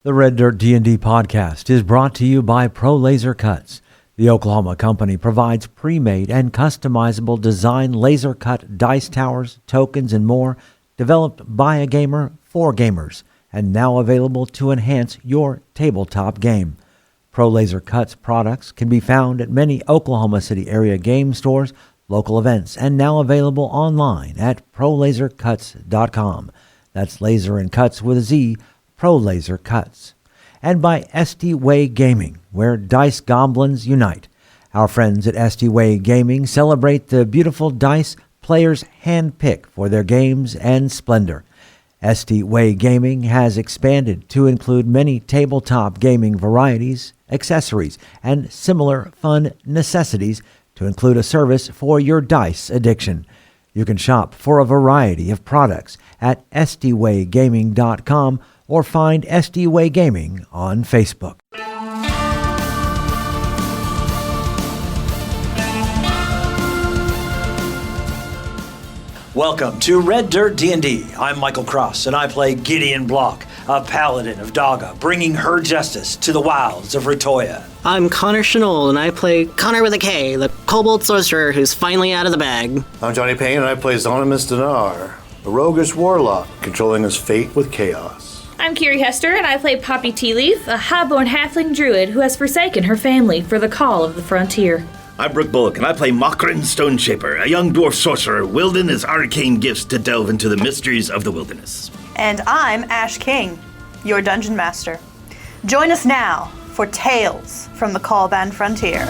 The Red Dirt D&D podcast is brought to you by Pro Laser Cuts. The Oklahoma company provides pre-made and customizable design laser cut dice towers, tokens, and more, developed by a gamer for gamers, and now available to enhance your tabletop game. Pro Laser Cuts products can be found at many Oklahoma City area game stores, local events, and now available online at prolasercuts.com. That's laser and cuts with a Z, Pro Laser Cuts. And by Someway Gaming, where dice goblins unite. Our friends at Somway Gaming celebrate the beautiful dice players handpick for their games and splendor. Somway Gaming has expanded to include many tabletop gaming varieties, accessories, and similar fun necessities to include a service for your dice addiction. You can shop for a variety of products at somwaygaming.com or find Somway Gaming on Facebook. Welcome to Red Dirt D&D. I'm Michael Cross, and I play Gideon Block, a paladin of Daga, bringing her justice to the wilds of Ritoya. I'm Konnor Shenold, and I play Konnor with a K, the Kobold sorcerer who's finally out of the bag. I'm Johnny Payne, and I play Zonimus Dinar, a roguish warlock controlling his fate with chaos. I'm Kiri Hester, and I play Poppy Tealeaf, a high-born halfling druid who has forsaken her family for the call of the frontier. I'm Brooke Bullock, and I play Mokrin Stoneshaper, a young dwarf sorcerer wielding his arcane gifts to delve into the mysteries of the wilderness. And I'm Ash King, your dungeon master. Join us now for Tales from the Callban Frontier.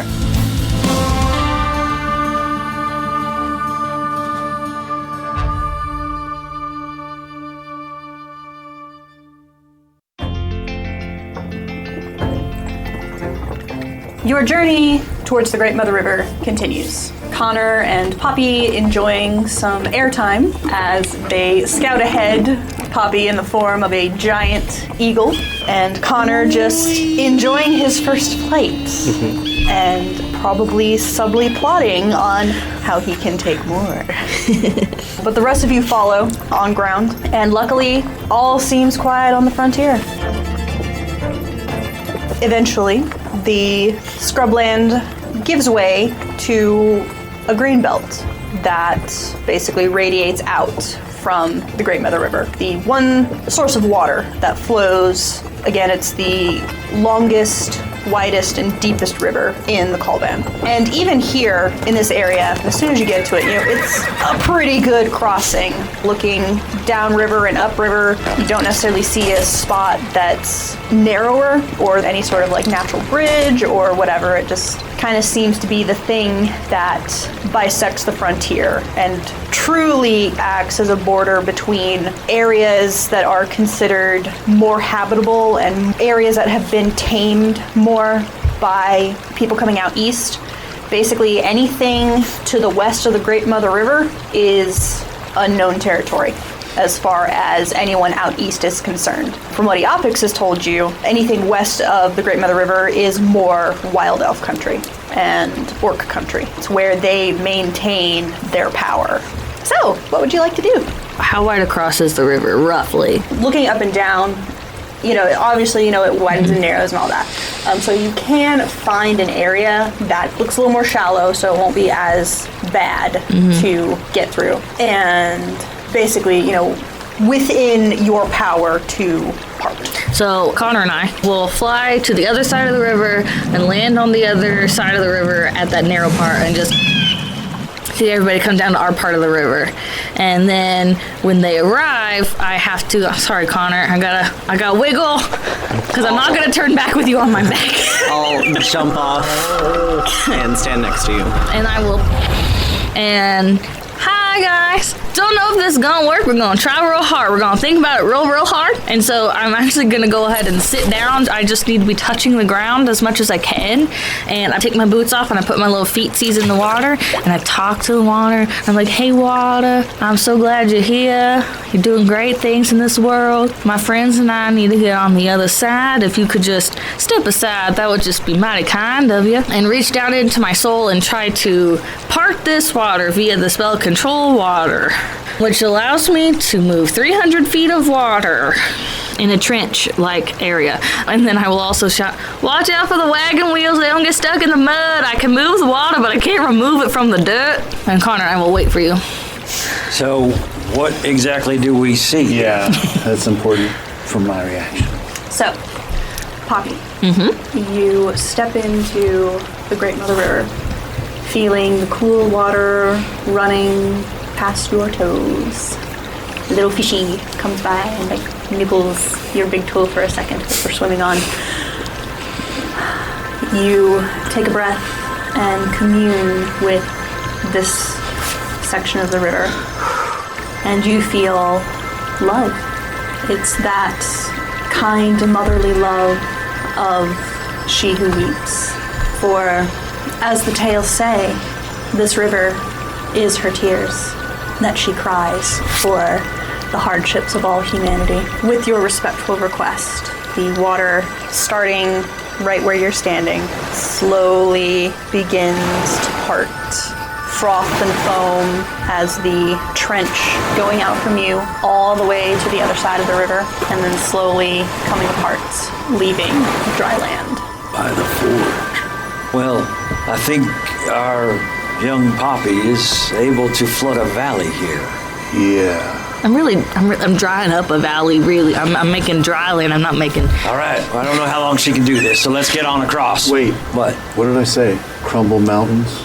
Your journey towards the Great Mother River continues. Konnor and Poppy enjoying some airtime as they scout ahead, Poppy in the form of a giant eagle, and Konnor just enjoying his first flight and probably subtly plotting on how he can take more. But the rest of you follow on ground, and luckily all seems quiet on the frontier. Eventually, the scrubland gives way to a green belt that basically radiates out from the Great Mother River. The one source of water that flows, again, it's the longest, widest, and deepest river in the Callban. And even here in this area, as soon as you get to it, it's a pretty good crossing. Looking downriver and upriver, you don't necessarily see a spot that's narrower or any sort of natural bridge or whatever. It just kind of seems to be the thing that bisects the frontier and truly acts as a border between areas that are considered more habitable and areas that have been tamed more by people coming out east. Basically, anything to the west of the Great Mother River is unknown territory as far as anyone out east is concerned. From what Eopix has told you, anything west of the Great Mother River is more wild elf country and orc country. It's where they maintain their power. So, what would you like to do? How wide across is the river, roughly? Looking up and down, obviously, it widens and narrows and all that. So you can find an area that looks a little more shallow, so it won't be as bad to get through. And basically, within your power to part. So Konnor and I will fly to the other side of the river and land on the other side of the river at that narrow part and just see everybody come down to our part of the river. And then when they arrive, I have to, sorry Konnor, I gotta wiggle, because I'm not gonna turn back with you on my back. I'll jump off and stand next to you. And I will, and hi guys. Don't know if this is gonna work. We're gonna try real hard. We're gonna think about it real hard. And so I'm actually gonna go ahead and sit down. I just need to be touching the ground as much as I can. And I take my boots off and I put my little feetsies in the water and I talk to the water. I'm like, hey water, I'm so glad you're here. You're doing great things in this world. My friends and I need to get on the other side. If you could just step aside, that would just be mighty kind of you. And reach down into my soul and try to part this water via the spell control water. which allows me to move 300 feet of water in a trench-like area. And then I will also shout, watch out for the wagon wheels, they don't get stuck in the mud. I can move the water, but I can't remove it from the dirt. And Konnor, I will wait for you. So, what exactly do we see? Yeah, that's important for my reaction. So, Poppy, you step into the Great Mother River, feeling the cool water running past your toes. A little fishy comes by and like nibbles your big toe for a second before swimming on. You take a breath and commune with this section of the river, and you feel love. It's that kind motherly love of she who weeps. For, as the tales say, this river is her tears that she cries for the hardships of all humanity. With your respectful request, the water starting right where you're standing slowly begins to part. Froth and foam as the trench going out from you all the way to the other side of the river, and then slowly coming apart, leaving dry land. By the forge. Well, I think our young Poppy is able to flood a valley here. Yeah. I'm drying up a valley, really. I'm making dry land, I'm not making... All right, well, I don't know how long she can do this, so let's get on across. Wait. What? What did I say? Crumble mountains,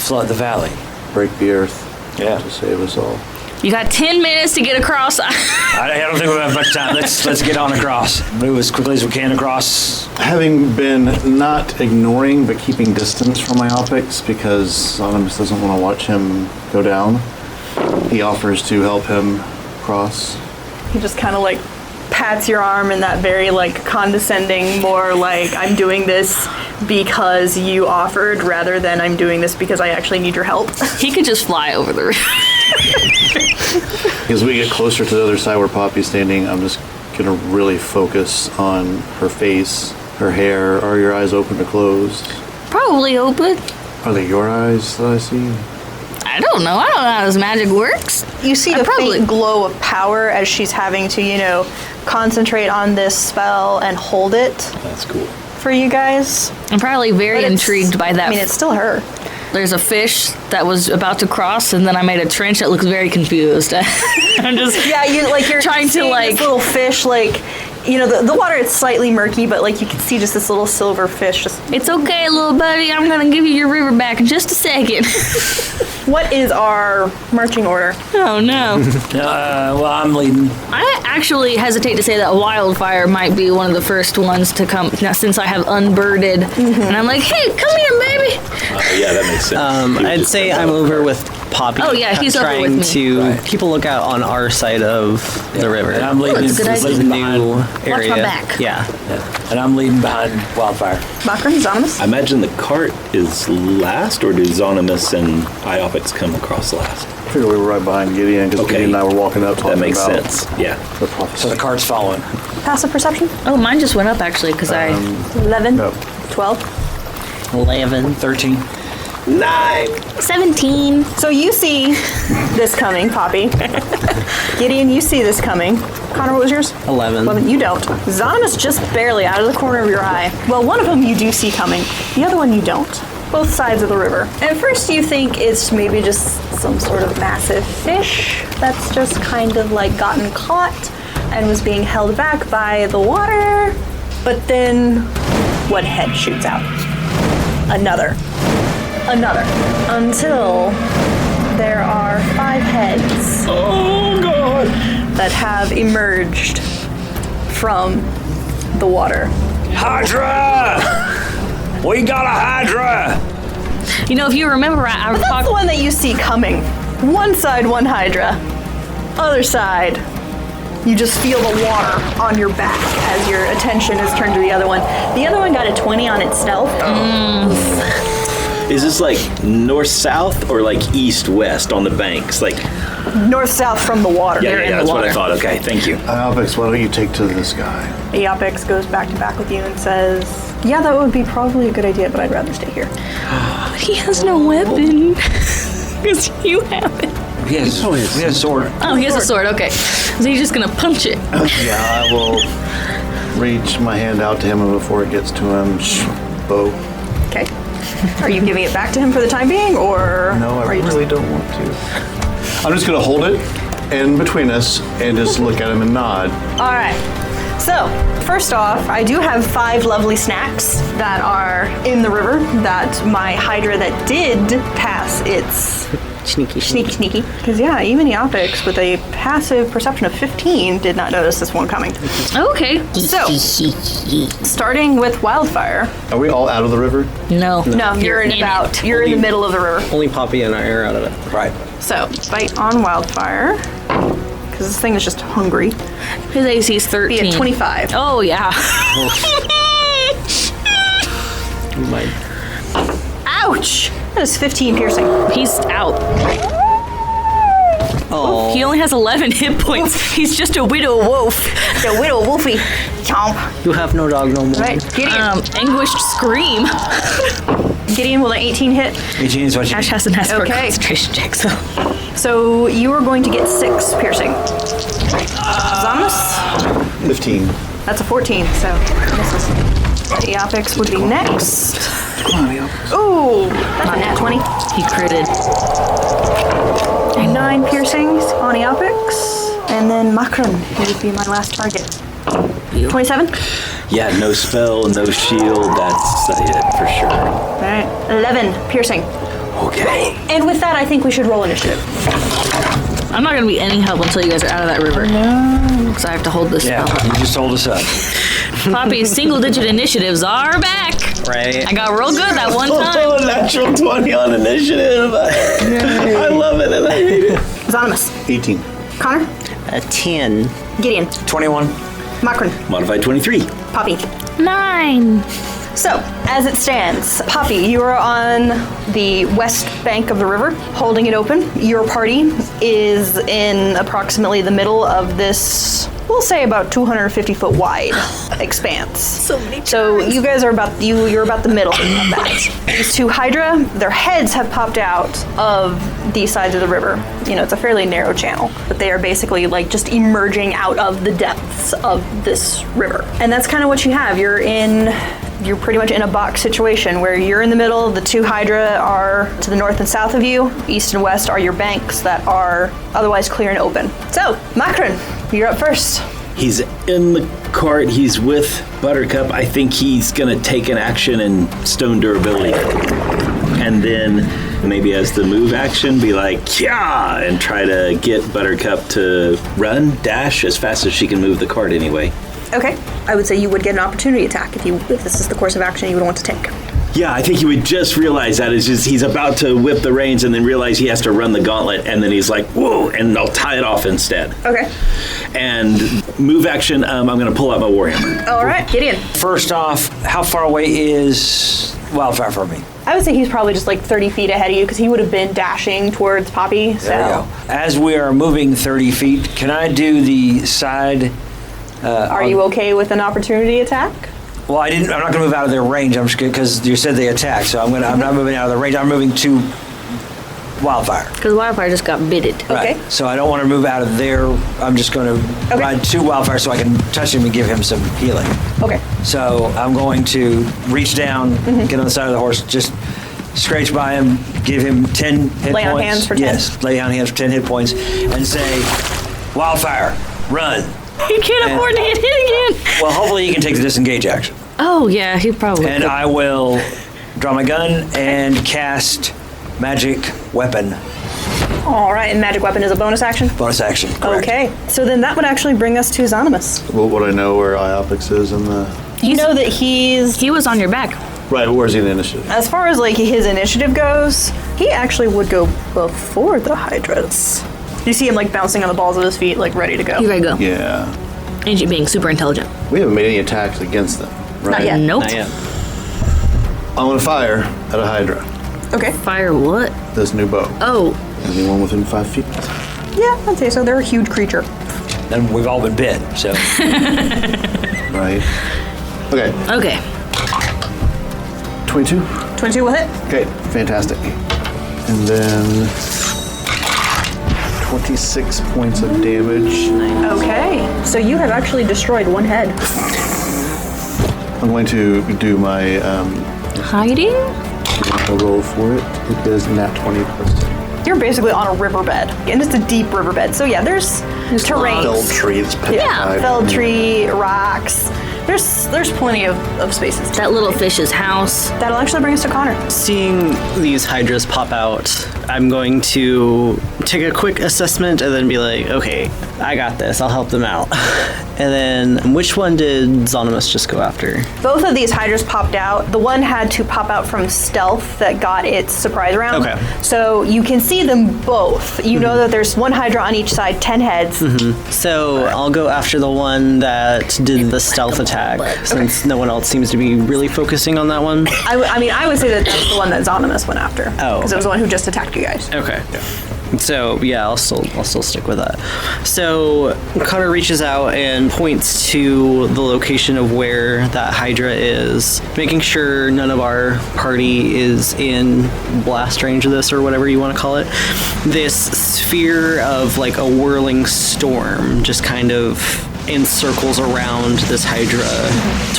Flood the valley. break the earth. Yeah. To save us all. You got 10 minutes to get across. I don't think we have much time. Let's get on across. Move as quickly as we can across. Having been not ignoring but keeping distance from Iopics because Zonimus doesn't want to watch him go down, he offers to help him cross. He just kind of like pats your arm in that very like condescending, more like I'm doing this because you offered rather than I'm doing this because I actually need your help. He could just fly over the river. As we get closer to the other side where Poppy's standing, I'm just going to really focus on her face, her hair. Are your eyes open or closed? Probably open. Are they your eyes that I see? I don't know. I don't know how this magic works. You see a faint glow of power as she's having to, concentrate on this spell and hold it. That's cool. For you guys. I'm probably very intrigued by that. I mean, it's still her. There's a fish that was about to cross, and then I made a trench that looks very confused. I'm just you're trying to this little fish the water is slightly murky, but you can see just this little silver fish. It's okay, little buddy. I'm gonna give you your river back in just a second. What is our marching order? Oh no. Well, I'm leading. I actually hesitate to say that wildfire might be one of the first ones to come now, since I have unbirded. And I'm like, hey, come here, baby. Yeah, that makes sense. I'd say I'm over with Poppy. Oh, yeah, he's over trying with me. to keep a lookout on our side of the river. And I'm leading. that's a good idea. This is a new Watch area. my back. Yeah. And I'm leading behind Wildfire. Bakram, Zonimus? I imagine the cart is last, or do Zonimus and Iopics come across last? I figure we were right behind Gideon because Okay. Gideon and I were walking up talking That makes about sense. Yeah. the prophecy. So the cart's following. Passive perception? Oh, mine just went up actually because 11? No. 12? 11. 13. 17. So you see this coming, Poppy. Gideon, you see this coming. Konnor, what was yours? 11. 11. You don't. Zonimus just barely out of the corner of your eye. Well, one of them you do see coming. The other one you don't. Both sides of the river. At first you think it's maybe just some sort of massive fish that's just kind of gotten caught and was being held back by the water. But then one head shoots out. Another. Until there are 5 heads. Oh, God! That have emerged from the water. Hydra! We got a Hydra! If you remember, I was That's the talking. one that you see coming. One side, one Hydra. Other side, you just feel the water on your back as your attention is turned to the other one. The other one got a 20 on its stealth. Is this north-south or east-west on the banks? North-south from the water. Yeah, that's what I thought. Okay, thank you. Iopics, why don't you take to this guy? Iopics goes back to back with you and says, yeah, that would be probably a good idea, but I'd rather stay here. He has no weapon. Because you have it. He has a sword. Oh, he has a sword. Okay. So he's just gonna punch it. Yeah, I will reach my hand out to him, and before it gets to him, bow. Okay. Are you giving it back to him for the time being, or No, I are you really don't want to. I'm just gonna hold it in between us and just look at him and nod. All right. So, first off, I do have 5 lovely snacks that are in the river that my Hydra that did pass its sneaky. Because, yeah, even Eopics with a passive perception of 15 did not notice this one coming. Okay. So, starting with Wildfire. Are we all out of the river? No. No, you're in the middle of the river. Only Poppy and I are out of it. Right. So, bite on Wildfire. Because this thing is just hungry. His AC is 13. Be at 25. Oh, yeah. You might. Ouch! That is 15 piercing. He's out. Oh. He only has 11 hit points. He's just a widow wolf. The widow wolfie. Chomp. You have no dog no more. Right, Gideon. Anguished scream. Gideon, will an 18 hit? 18 is what you Ash hasn't asked for a Okay. concentration check, so. So you are going to get 6 piercing. Zomnus? 15. That's a 14, so misses. Eopics would be next. Ooh, that's a nat 20. He critted. 9 piercings on Eopics. And then Makron would be my last target. 27? Yeah, no spell, no shield. That's a hit for sure. Alright, 11 piercing. Okay. And with that, I think we should roll initiative. I'm not gonna be any help until you guys are out of that river. Because I have to hold this Yeah, spell. you just hold us up. Poppy's single-digit initiatives are back. Right. I got real good that one time. Oh, natural 20 on initiative. I love it and I hate it. Zonimus. 18. Konnor. A 10. Gideon. 21. Makron. Modified 23. Poppy. 9. So, as it stands, Poppy, you are on the west bank of the river, holding it open. Your party is in approximately the middle of this, we'll say about 250 foot wide expanse. So you guys are you're about the middle of that. These 2 Hydra, their heads have popped out of these sides of the river. You know, it's a fairly narrow channel, but they are basically like just emerging out of the depths of this river. And that's kind of what you have. You're pretty much in a box situation where you're in the middle, the 2 Hydra are to the north and south of you, east and west are your banks that are otherwise clear and open. So, Makron, you're up first. He's in the cart. He's with Buttercup. I think he's going to take an action in stone durability. And then maybe as the move action, be like, yeah, and try to get Buttercup to run, dash as fast as she can move the cart anyway. Okay. I would say you would get an opportunity attack if this is the course of action you would want to take. Yeah, I think he would just realize that. It's just he's about to whip the reins and then realize he has to run the gauntlet, and then he's like, whoa, and I'll tie it off instead. Okay. And move action, I'm going to pull out my Warhammer. All right, Gideon. First off, how far away is Wildfire from me? I would say he's probably just like 30 feet ahead of you because he would have been dashing towards Poppy. So. There you go. As we are moving 30 feet, can I do the side? Are you okay with an opportunity attack? Well, I'm not going to move out of their range. I'm just because you said they attack, so I'm not moving out of the range. I'm moving to Wildfire. Because Wildfire just got bitted. Okay. Right. So I don't want to move out of there. I'm just going to ride to Wildfire so I can touch him and give him some healing. Okay. So I'm going to reach down, get on the side of the horse, just scratch by him, give him 10 hit points. Lay on hands for 10? Yes, lay on hands for 10 hit points, and say, Wildfire, run. He can't afford to get hit again. Well, hopefully he can take the disengage action. Oh, yeah, he probably And could. I will draw my gun and cast Magic Weapon. All right, and Magic Weapon is a bonus action? Bonus action, correct. Okay. So then that would actually bring us to Zonimus. Well, would I know where Iopics is in the... You know that He was on your back. Right, where's he in the initiative? as far as like his initiative goes, he actually would go before the Hydras. You see him like bouncing on the balls of his feet, like ready to go. You gotta go. Yeah. And you being super intelligent. We haven't made any attacks against them, right? Not yet. Nope. Not yet. I'm going to fire at a Hydra. Okay. Fire what? This new bow. Oh. Anyone within 5 feet? Yeah, I'd say so. They're a huge creature. And we've all been bit, so. Right. Okay. Okay. 22. 22 will hit. Okay, fantastic. And then 26 points of damage. Okay, so you have actually destroyed one head. I'm going to do my Hiding? I'll roll for it. It is nat 20 plus 10. You're basically on a riverbed, and it's a deep riverbed. So yeah, there's terrain. Felled trees, petrified. Felled tree, rocks. There's plenty of spaces. That little fish's house. That'll actually bring us to Konnor. Seeing these hydras pop out, I'm going to take a quick assessment and then be like, okay, I got this. I'll help them out. And then, which one did Zonimus just go after? Both of these hydras popped out. The one had to pop out from stealth that got its surprise round. Okay. So you can see them both. You know that there's one hydra on each side, 10 heads. So I'll go after the one that did the stealth attack, since no one else seems to be really focusing on that one. I mean, I would say that that's the one that Zonimus went after. Oh, Because it was the one who just attacked you guys. Okay. So yeah, I'll still stick with that. So Konnor reaches out and points to the location of where that Hydra is, making sure none of our party is in blast range of this, or whatever you want to call it. This sphere of like a whirling storm just kind of encircles around this Hydra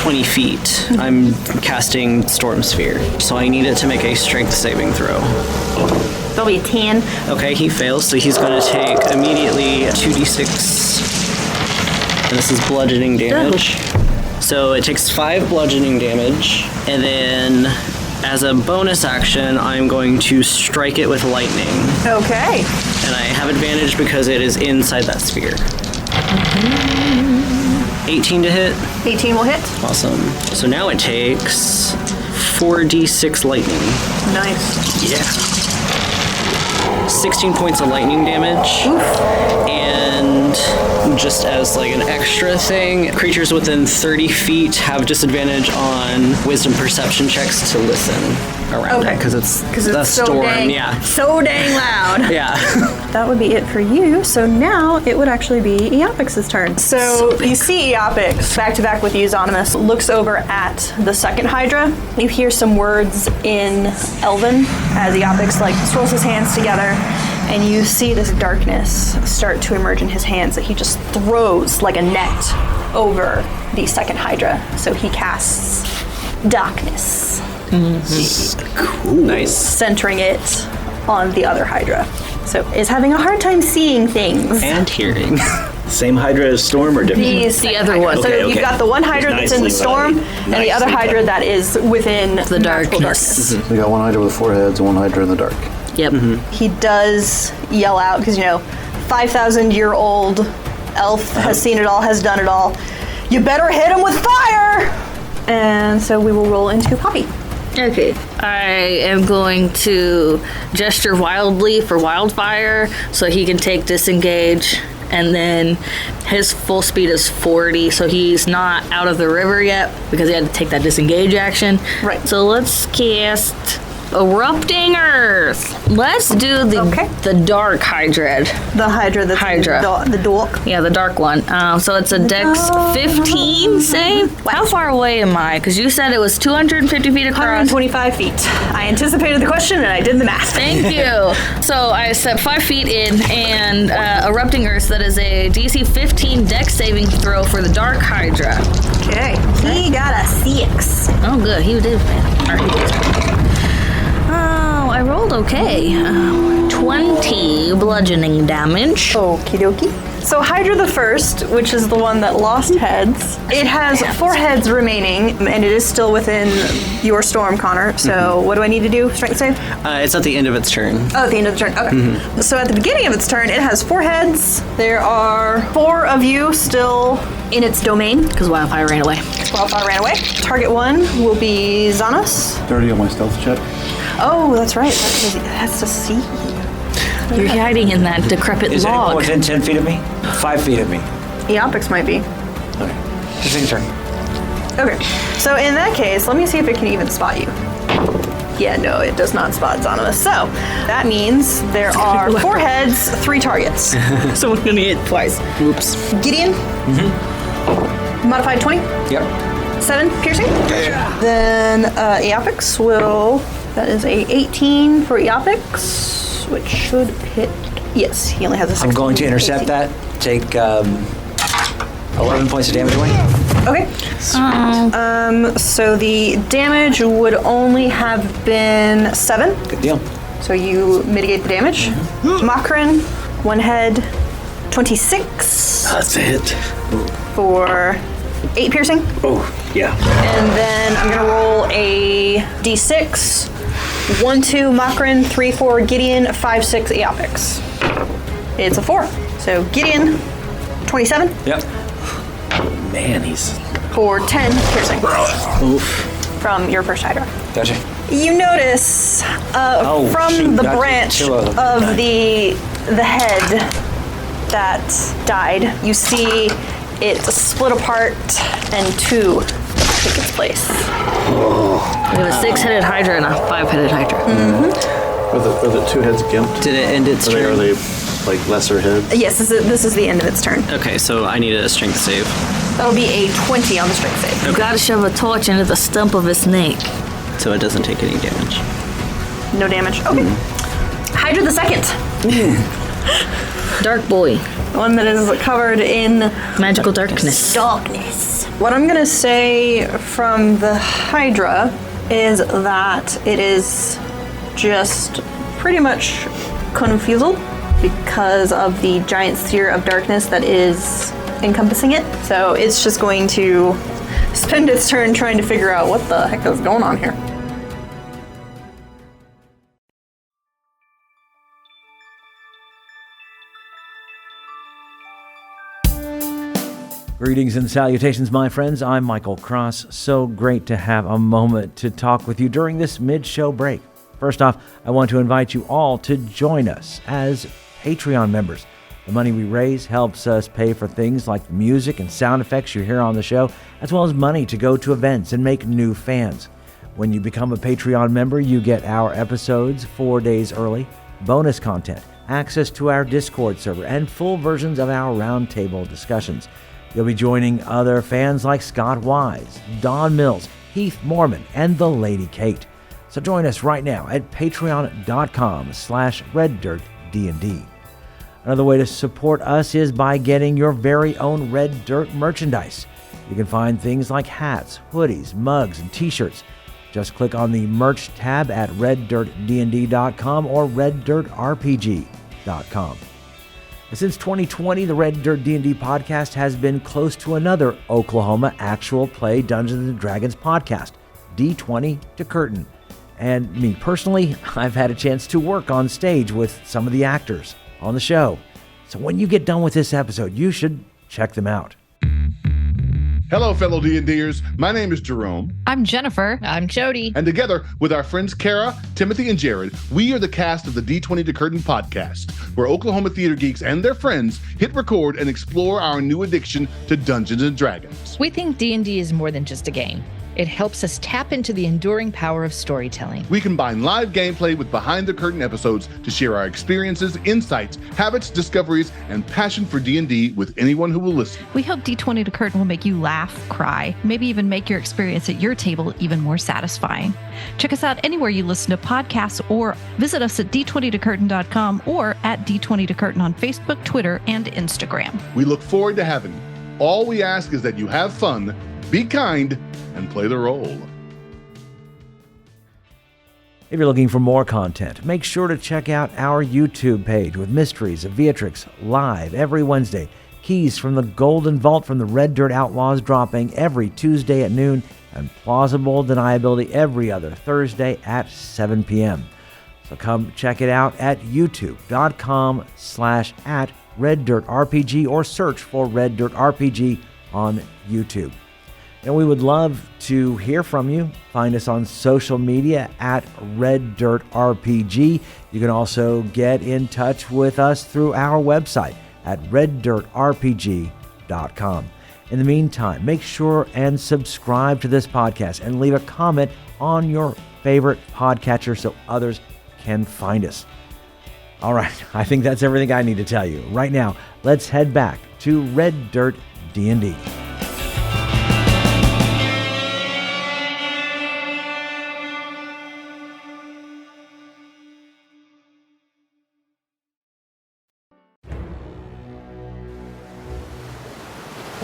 20 feet. I'm casting Storm Sphere, so I need it to make a strength saving throw. That'll be a 10. Okay, he fails, so he's going to take immediately 2d6. And this is bludgeoning damage. So it takes 5 bludgeoning damage, and then as a bonus action, I'm going to strike it with lightning. Okay. And I have advantage because it is inside that sphere. 18 to hit. 18 will hit. Awesome. So now it takes 4d6 lightning. Nice. Yeah. 16 points of lightning damage. Oof. And just as like an extra thing, creatures within 30 feet have disadvantage on wisdom perception checks to listen around it, because it's the so storm. dang, so dang loud. Yeah. That would be it for you. So now it would actually be Eopix's turn. So you see Eopix back to back with you, Zonimus, looks over at the second Hydra. You hear some words in Elven as Eopix like swirls his hands together, and you see this darkness start to emerge in his hands that he just throws like a net over the second Hydra. So he casts darkness. Cool. Nice. Centering it on the other Hydra. So is having a hard time seeing things. And hearing. Same Hydra as Storm or different? The other one. So you've got the one Hydra that's in the storm, and the other Hydra that is within The darkness. We got one Hydra with 4 heads and one Hydra in the dark. Yep. He does yell out, because 5,000-year-old elf has seen it all, has done it all. You better hit him with fire! And so we will roll into Poppy. Okay. I am going to gesture wildly for wildfire so he can take disengage. And then his full speed is 40, so he's not out of the river yet because he had to take that disengage action. Right. So let's cast Erupting Earth. Let's do the dark Hydra. The Hydra that's the dork. Yeah, the dark one. So it's a Dex 15 save. How far away am I? Because you said it was 250 feet across. 125 feet. I anticipated the question and I did the math. Thank you. So I stepped 5 feet in, and Erupting Earth, that is a DC 15 Dex saving throw for the dark Hydra. Okay. He got a 6. Oh, good. He did. Oh, I rolled okay. 20 bludgeoning damage. Okie dokie. So Hydra the first, which is the one that lost heads, it has 4 heads remaining, and it is still within your storm, Konnor. So what do I need to do? Strength save? It's at the end of its turn. Oh, at the end of the turn. Okay. So at the beginning of its turn, it has 4 heads. There are 4 of you still in its domain. Because Wildfire ran away. Wildfire ran away. Target 1 will be Zanos. 30 on my stealth check. Oh, that's right. That's to see. You're hiding in that decrepit Is anyone log. within 10 feet of me? 5 feet of me. Eopix might be. Okay. Just take a turn. Okay. So in that case, let me see if it can even spot you. Yeah, no, it does not spot Zonimus. So that means there are 4 heads, 3 targets. Someone's gonna hit twice. Oops. Gideon? Modified 20? Yep. 7 piercing? Then Eopix will... That is a 18 for Eopix, which should hit Yes, he only has a 16. I'm going to intercept AC. that. Take 11 points of damage away. Okay. So the damage would only have been 7. Good deal. So you mitigate the damage. Makrin, 1 head, 26 That's a hit. for 8 piercing. Oh, yeah. And then I'm gonna roll a d6. 1, 2 Makrin, 3, 4 Gideon, 5, 6 Eopix. It's a 4. So Gideon, 27 Yep. Man, he's... for 10 piercing Oof. from your first Hydra. Gotcha. You notice from shoot, the gotcha. branch Two of them. of the head that died, you see it split apart and 2 take its place. We have a 6-headed Hydra and a 5-headed Hydra. Are the 2 heads gimped? Did it end its Are turn? they like lesser heads? Yes, this is the end of its turn. Okay, so I need a strength save. That'll be a 20 on the strength save. You gotta shove a torch into the stump of his snake. So it doesn't take any damage. No damage. Okay. Hydra the second. Dark boy. One that is covered in Magical darkness. darkness. What I'm gonna say from the Hydra is that it is just pretty much confused because of the giant sphere of darkness that is encompassing it. So it's just going to spend its turn trying to figure out what the heck is going on here. Greetings and salutations, my friends. I'm Michael Cross. So great to have a moment to talk with you during this mid-show break. First off, I want to invite you all to join us as Patreon members. The money we raise helps us pay for things like the music and sound effects you hear on the show, as well as money to go to events and make new fans. When you become a Patreon member, you get our episodes 4 days early, bonus content, access to our Discord server, and full versions of our roundtable discussions. You'll be joining other fans like Scott Wise, Don Mills, Heath Mormon, and the Lady Kate. So join us right now at patreon.com/reddirtdnd. Another way to support us is by getting your very own Red Dirt merchandise. You can find things like hats, hoodies, mugs, and t-shirts. Just click on the merch tab at reddirtdnd.com or reddirtrpg.com. Since 2020, the Red Dirt D&D podcast has been close to another Oklahoma actual play Dungeons & Dragons podcast, D20 to Curtain. And me personally, I've had a chance to work on stage with some of the actors on the show. So when you get done with this episode, you should check them out. Hello, fellow D&Ders. My name is Jerome. I'm Jennifer. I'm Jody. And together with our friends Kara, Timothy, and Jared, we are the cast of the D20 to Curtain podcast, where Oklahoma theater geeks and their friends hit record and explore our new addiction to Dungeons & Dragons. We think D&D is more than just a game. It helps us tap into the enduring power of storytelling. We combine live gameplay with behind-the-curtain episodes to share our experiences, insights, habits, discoveries, and passion for D&D with anyone who will listen. We hope D20 to Curtain will make you laugh, cry, maybe even make your experience at your table even more satisfying. Check us out anywhere you listen to podcasts or visit us at d20tocurtain.com or at D20 to Curtain on Facebook, Twitter, and Instagram. We look forward to having you. All we ask is that you have fun, be kind, and play the role. If you're looking for more content, make sure to check out our YouTube page with Mysteries of Beatrix live every Wednesday. Keys from the Golden Vault from the Red Dirt Outlaws dropping every Tuesday at noon, and Plausible Deniability every other Thursday at 7 p.m. So come check it out at youtube.com/@RedDirtRPG or search for Red Dirt RPG on YouTube. And we would love to hear from you. Find us on social media at Red Dirt RPG. You can also get in touch with us through our website at reddirtrpg.com. In the meantime, make sure and subscribe to this podcast and leave a comment on your favorite podcatcher so others can find us. All right, I think that's everything I need to tell you. Right now, let's head back to Red Dirt D&D.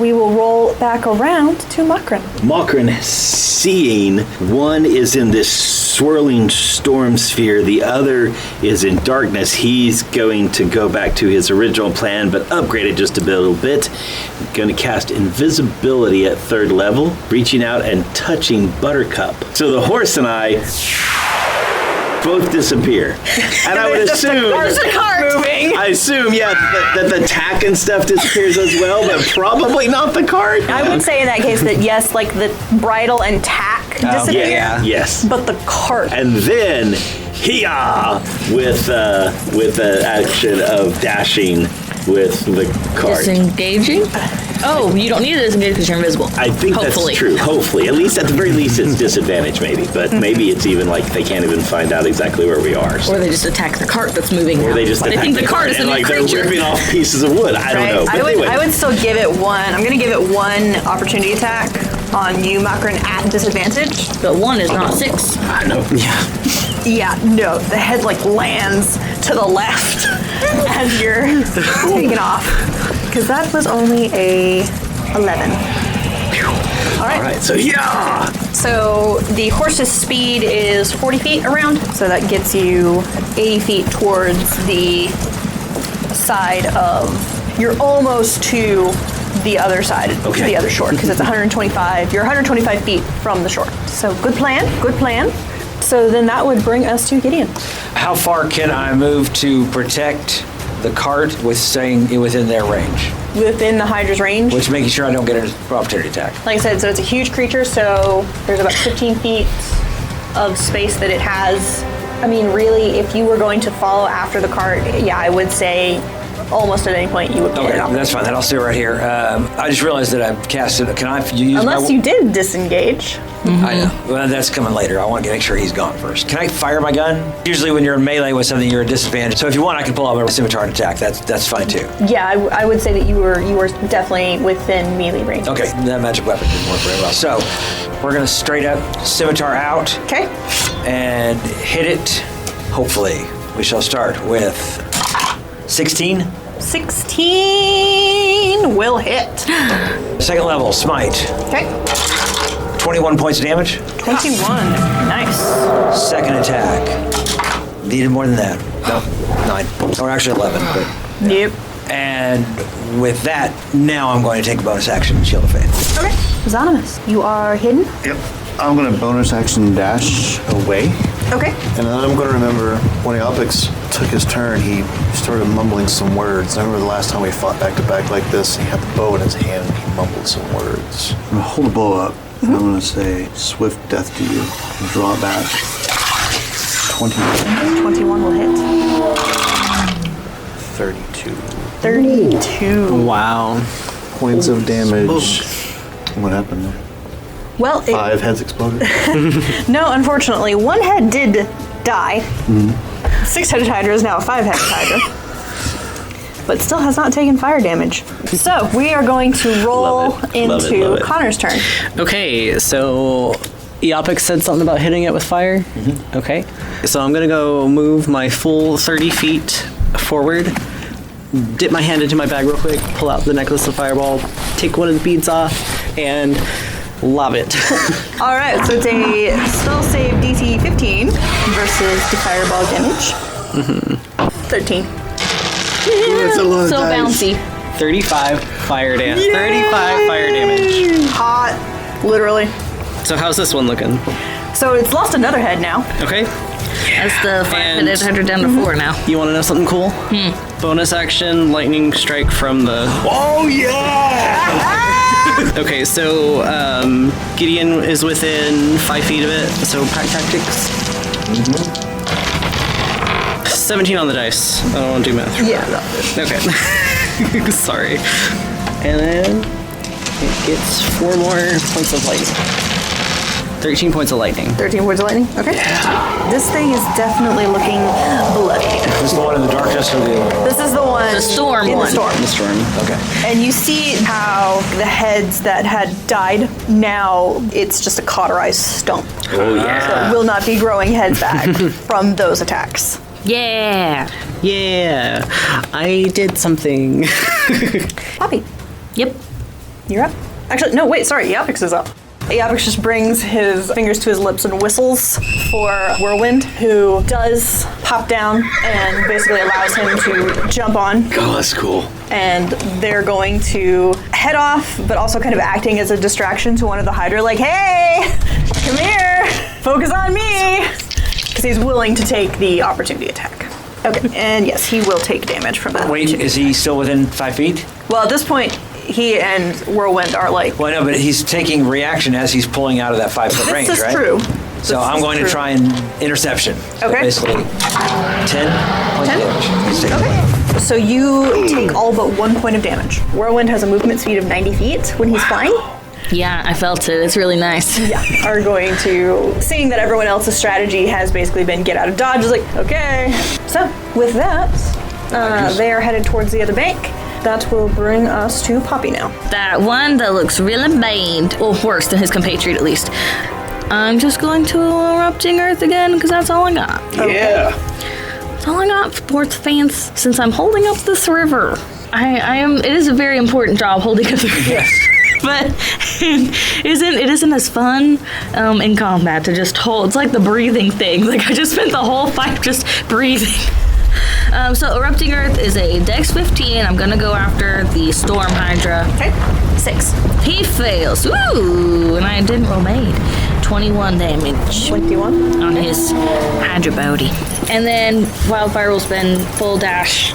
we will roll back around to Makran. Makran, seeing one is in this swirling storm sphere, the other is in darkness. He's going to go back to his original plan, but upgrade it just a little bit. Going to cast invisibility at 3rd level, reaching out and touching Buttercup. So the horse and I both disappear. And I would assume, I assume, that the tack and stuff disappears as well, but probably not the cart. I would say in that case that yes, like the bridle and tack disappear. Yeah, yes. But the cart. And then, with the action of dashing with the cart. Disengaging? Oh, you don't need to disengage because you're invisible. I think Hopefully. that's true. Hopefully. At least, at the very least, it's disadvantage maybe. But maybe it's even like they can't even find out exactly where we are. So. Or they just attack the cart that's moving now. Or they just attack think the cart is a and new like creature. they're ripping off pieces of wood. I don't know. But I would still give it one. I'm going to give it one opportunity attack on you, Makran, at disadvantage. But 1 is not 6. I know. Yeah. Yeah, no, the head like lands to the left as you're taking off. Because that was only a 11. All right, so So the horse's speed is 40 feet around, so that gets you 80 feet towards the side of. You're almost to the other side, to the other shore, because it's 125. You're 125 feet from the shore. So good plan, good plan. So then that would bring us to Gideon. How far can I move to protect the cart with staying within their range? Within the Hydra's range. Which making sure I don't get an opportunity attack. Like I said, so it's a huge creature, so there's about 15 feet of space that it has. I mean, really, if you were going to follow after the cart, yeah, I would say almost at any point you would get it off. That's fine. Then I'll stay right here. I just realized that I've cast it. Can I use Unless you did disengage. I know. Well, that's coming later. I want to make sure he's gone first. Can I fire my gun? Usually when you're in melee with something, you're at disadvantage. So if you want, I can pull out my scimitar and attack. That's fine too. Yeah, I would say that you were definitely within melee range. Okay, that magic weapon didn't work very well. So we're going to straight up scimitar out. Okay. And hit it. Hopefully. We shall start with 16. 16 will hit. Second level, smite. Okay. 21 points of damage. 21. Nice. Second attack. Needed more than that. No, 9. Or actually 11. But Yep. And with that, now I'm going to take a bonus action and Shield of Faith. Okay. Xonimus, you are hidden. Yep. I'm going to bonus action dash away. Okay. And then I'm going to remember when Eopix took his turn, he started mumbling some words. I remember the last time we fought back to back like this, he had the bow in his hand and he mumbled some words. I'm going to hold the bow up and I'm going to say, swift death to you. And draw it back. 21. 21 will hit. 32. 32. Wow. Points of damage. What happened there? Well, 5 heads exploded. No, unfortunately, 1 head did die. 6-headed Hydra is now a 5-headed Hydra. But still has not taken fire damage. So, we are going to roll into Konnor's turn. Okay, so Eopix said something about hitting it with fire. Mm-hmm. Okay, so I'm gonna go move my full 30 feet forward, dip my hand into my bag real quick, pull out the necklace of fireball, take one of the beads off, and lob it. All right, so it's a spell save DC 15 versus the fireball damage. 13. That's a lot of So dice. bouncy. 35 fire damage. 35 fire damage. Hot, literally. So how's this one looking? So it's lost another head now. Okay. That's the 5-headed Hydra down to 4 now. You want to know something cool? Bonus action, lightning strike from the... Oh, yeah! Okay, so Gideon is within 5 feet of it, so pack tactics. 17 on the dice. I don't want to do math. Yeah. Okay. Sorry. And then it gets 4 more points of lightning. 13 points of lightning. 13 points of lightning? Okay. This thing is definitely looking bloody. This is the one in the darkness or the other one? This is the one The storm in one. the storm. The storm. Okay. And you see how the heads that had died, now it's just a cauterized stump. Oh, yeah. So it will not be growing heads back from those attacks. Yeah. Yeah. I did something. Poppy. Yep. You're up. Actually, no, wait, sorry, Eopix is up. Eopix just brings his fingers to his lips and whistles for Whirlwind, who does pop down and basically allows him to jump on. Oh, that's cool. And they're going to head off, but also kind of acting as a distraction to one of the Hydra, like, hey, come here, focus on me, because he's willing to take the opportunity attack. Okay, and yes, he will take damage from that. Wait, is he still within 5 feet? Well, at this point, he and Whirlwind are like... Well, no, but he's taking reaction as he's pulling out of that 5 foot range, right? This is true. So I'm going to try and interception. So okay. Basically, 10 points of damage. He's taking Okay. So you take all but 1 point of damage. Whirlwind has a movement speed of 90 feet when he's flying. Yeah, I felt it. It's really nice. Yeah. Are going to, seeing that everyone else's strategy has basically been get out of dodge, is like, okay. So with that, they are headed towards the other bank. That will bring us to Poppy now. That one that looks really bad, or worse than his compatriot at least. I'm just going to Erupting Earth again, because that's all I got. Yeah. That's all I got, sports fans, since I'm holding up this river. It is a very important job holding up the river. Yes. But it isn't as fun in combat to just hold. It's like the breathing thing. Like, I just spent the whole fight just breathing. So Erupting Earth is a Dex 15. I'm gonna go after the Storm Hydra. Okay. 6. He fails. Ooh, and I didn't roll made. 21 damage. 21 on his Hydra body. And then Wildfire will spend full dash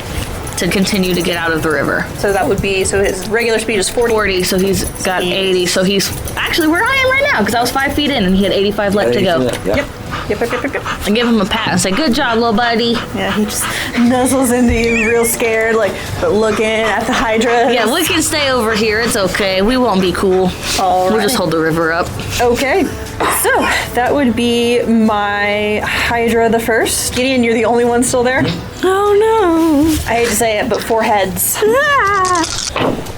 to continue to get out of the river. So that would be, so his regular speed is 40. So he's got 80. So he's actually where I am right now, because I was 5 feet in and he had 85 left to go. Yep. I give him a pat and say, good job, little buddy. Yeah, he just nuzzles into you real scared, like, but looking at the Hydra. Yeah, we can stay over here. It's okay. We won't be cool. All right. We'll just hold the river up. Okay. So, that would be my Hydra the first. Gideon, you're the only one still there? Oh, no. I hate to say it, but 4 heads.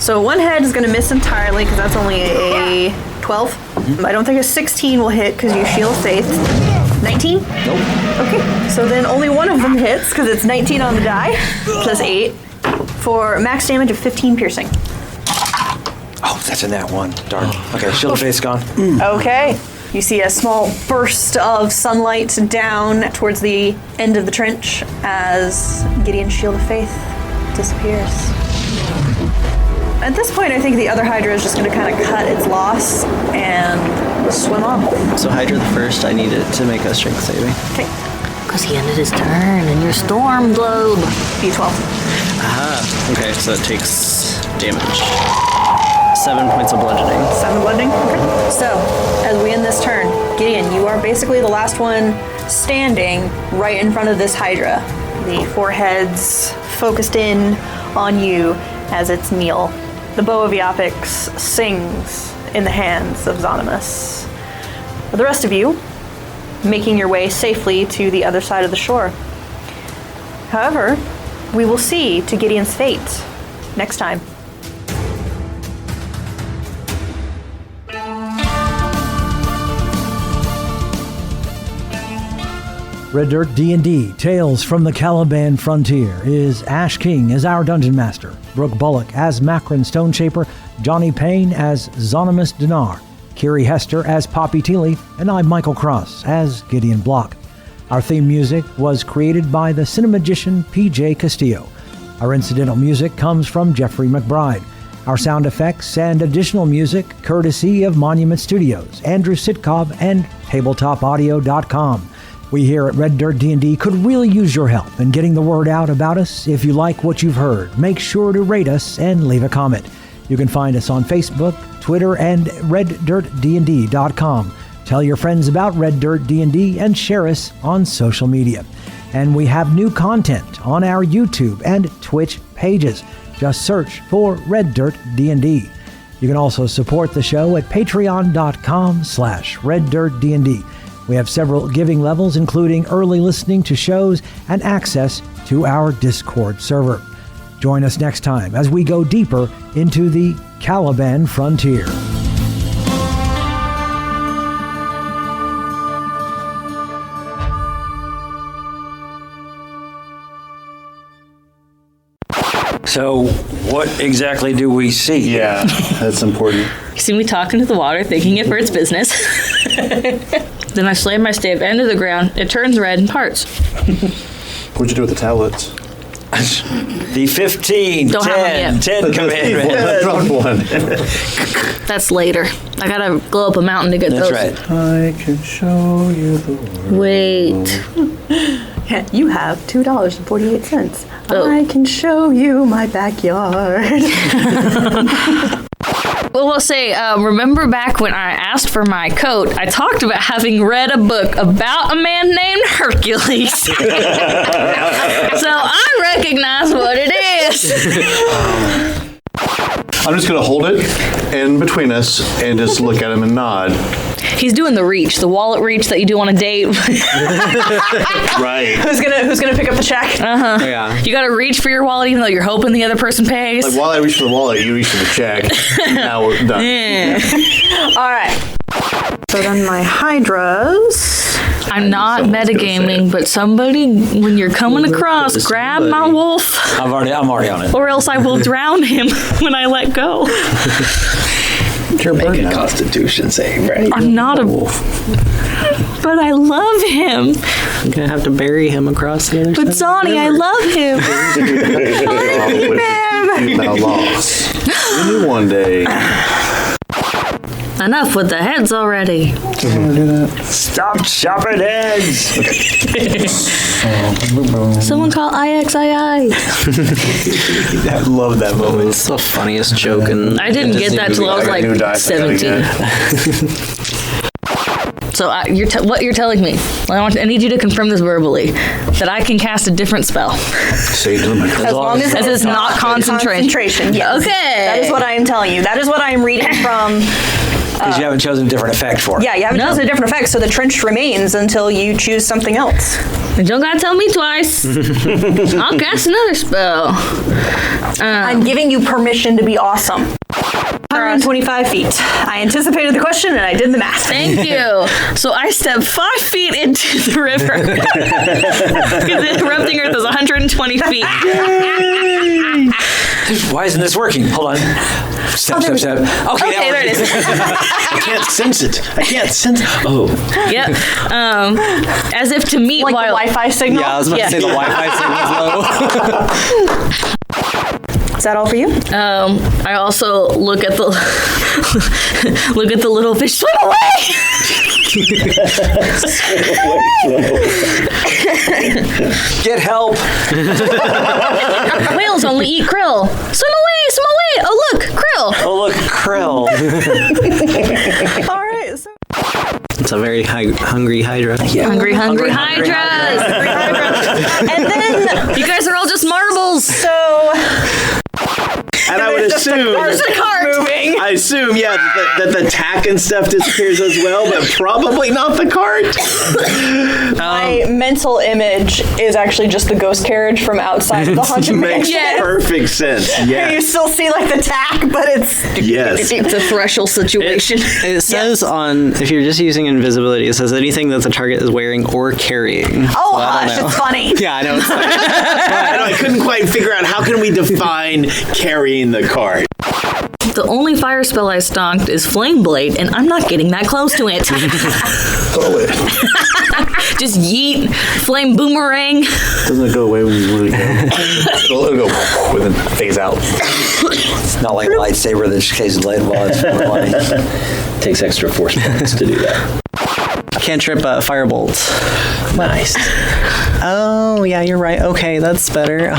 So 1 head is going to miss entirely, because that's only a 12. Mm-hmm. I don't think a 16 will hit, because you Shield of Faith. 19? Nope. Okay, so then only one of them hits, because it's 19 on the die, plus 8, for max damage of 15 piercing. Oh, that's in that one. Darn. Okay, Shield of Faith's gone. Okay. You see a small burst of sunlight down towards the end of the trench as Gideon's Shield of Faith disappears. At this point, I think the other Hydra is just going to kind of cut its loss and swim off. So Hydra the first, I need it to make a strength saving. Okay. Because he ended his turn in your storm globe. D12. Aha. Okay, so it takes damage. 7 points of bludgeoning. 7 bludgeoning? Okay. So, as we end this turn, Gideon, you are basically the last one standing right in front of this Hydra. The 4 heads focused in on you as its meal. The bow of Eopix sings in the hands of Zonimus. The rest of you, making your way safely to the other side of the shore. However, we will see to Gideon's fate next time. Red Dirt D&D Tales from the Caliban Frontier is Ash King as our Dungeon Master, Brooke Bullock as Macron Stoneshaper, Johnny Payne as Zonimus Dinar, Kiri Hester as Poppy Tealeaf, and I'm Michael Cross as Gideon Block. Our theme music was created by the cinemagician P.J. Castillo. Our incidental music comes from Jeffrey McBride. Our sound effects and additional music courtesy of Monument Studios, Andrew Sitkov, and TabletopAudio.com. We here at Red Dirt D&D could really use your help in getting the word out about us. If you like what you've heard, make sure to rate us and leave a comment. You can find us on Facebook, Twitter, and RedDirtDND.com. Tell your friends about Red Dirt D&D and share us on social media. And we have new content on our YouTube and Twitch pages. Just search for Red Dirt D&D. You can also support the show at patreon.com/RedDirtDND. We have several giving levels, including early listening to shows and access to our Discord server. Join us next time as we go deeper into the Caliban Frontier. So, what exactly do we see? Yeah, that's important. You see me talking to the water, thanking it for its business. Then I slam my stave into the ground. It turns red and parts. What'd you do with the tablets? The 15, Don't have 10 them commandments. I dropped one. That's later. I gotta go up a mountain to get That's those. right. I can show you the world. Wait. You have $2.48. Oh. I can show you my backyard. Well, we'll say, remember back when I asked for my coat, I talked about having read a book about a man named Hercules. So I recognize what it is. I'm just going to hold it in between us and just look at him and nod. He's doing the reach, the wallet reach that you do on a date. Right. Who's gonna pick up the check? Uh-huh. Yeah. You gotta reach for your wallet even though you're hoping the other person pays. Like, while I reach for the wallet, you reach for the check. Now we're done. Yeah. All right. So then my hydras. I'm not metagaming, but somebody, when you're coming across, grab my wolf, I'm already on it. or else I will drown him when I let go. You're making a Constitution save, right? I'm not a wolf. But I love him. I'm gonna have to bury him across the other But side. Sonny, I love him. You now lost. Maybe one day. Enough with the heads already. Stop chopping heads! Someone call IXII. I love that moment. It's the funniest joke in I didn't get that till I was like 17. So what you're telling me, I need you to confirm this verbally, that I can cast a different spell. Say to them. As long as it's not concentration. Yes. Okay. That is what I am telling you. That is what I am reading from. Because you haven't chosen a different effect for it. Yeah, you haven't chosen a different effect, so the trench remains until you choose something else. You don't gotta tell me twice. I'll cast another spell. I'm giving you permission to be awesome. 125 feet. I anticipated the question and I did the math. Thank you. So I step 5 feet into the river. Because the erupting earth is 120 feet. Why isn't this working? Hold on. Step. Okay, there it is. I can't sense it. Oh. Yep. As if to meet Like while the Wi-Fi signal? Yeah, I was about to say the Wi-Fi signal's low. Is that all for you? I also look at the little fish swim away. Get help! Whales only eat krill. Swim away! Oh look, krill. All right. So It's a very hungry hydra. Hungry hydras. and then You guys are all just marbles. so And I would assume, there's a cart moving. that the tack and stuff disappears as well, but probably not the cart. My mental image is actually just the ghost carriage from outside of the haunted Makes mansion. perfect sense. You Yeah. still see like the tack, but it's Yes. It's a threshold situation. It says on, if you're just using invisibility, it says anything that the target is wearing or carrying. oh So I don't hush, know. it's funny. Yeah, I know. It's funny. I couldn't quite figure out how can we define carrying the cart. The only fire spell I stocked is Flame Blade, and I'm not getting that close to it. Throw it. Just yeet, flame boomerang. Doesn't it go away when you really go? It'll go and then phase out. It's not like a lightsaber that just cases light while it's flying. Takes extra force points to do that. Cantrip firebolt. Nice. Oh, yeah, you're right. Okay, that's better.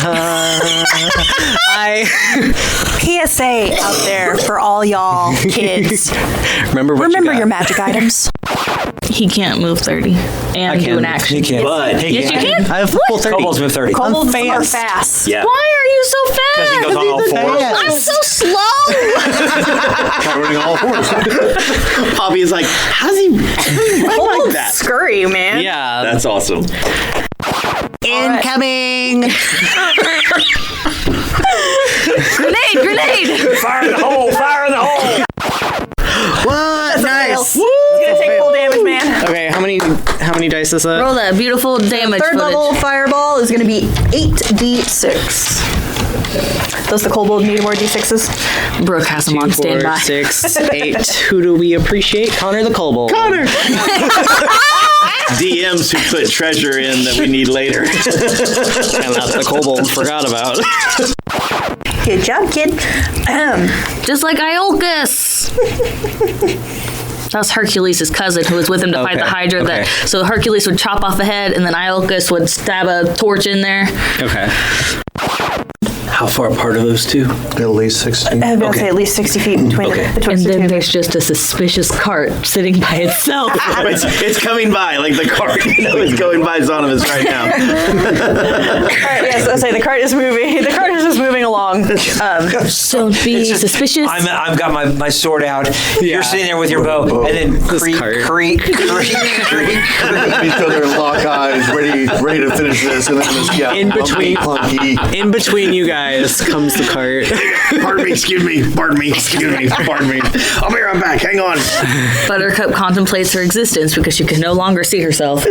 PSA out there for all y'all kids. Remember your magic items. He can't move 30 and do an action. He can't. But Yes, you can. I have full 30. Kobolds move 30. Kobolds are fast. fast. yeah. Why are you so fast? Because he goes on all fours. I'm so slow. Running all fours. Poppy is like, how's he run like that? Scurry, man. Yeah. That's awesome. Incoming! Grenade! Fire in the hole! Fire in the hole! What? Nice. It's gonna take full damage, man. Okay, how many dice is that? Roll that beautiful damage Third footage. level fireball is gonna be 8d6. Does the kobold need more d6s? Brooke has them on 4, standby. 6, 8. Who do we appreciate? Konnor the Kobold. Konnor! DMs who put treasure in that we need later. And that's the Kobold forgot about. Good job, kid. Just like Iolcus. That's Hercules' cousin who was with him to fight the Hydra. Okay. So Hercules would chop off a head, and then Iolcus would stab a torch in there. Okay. How far apart are those two? At least 60. I was going to say at least 60 feet between And the then two. there's just a suspicious cart sitting by itself. It's coming by, like the cart, is going by Zonomus right now. All right, yes, I say the cart is moving. The cart is just moving along. Don't be suspicious. I've got my sword out. You're sitting there with your bow, and then creak. We still there, lock eyes, ready to finish this, and then just In between you guys comes the cart. Pardon me, excuse me, pardon me. I'll be right back, hang on. Buttercup contemplates her existence because she can no longer see herself.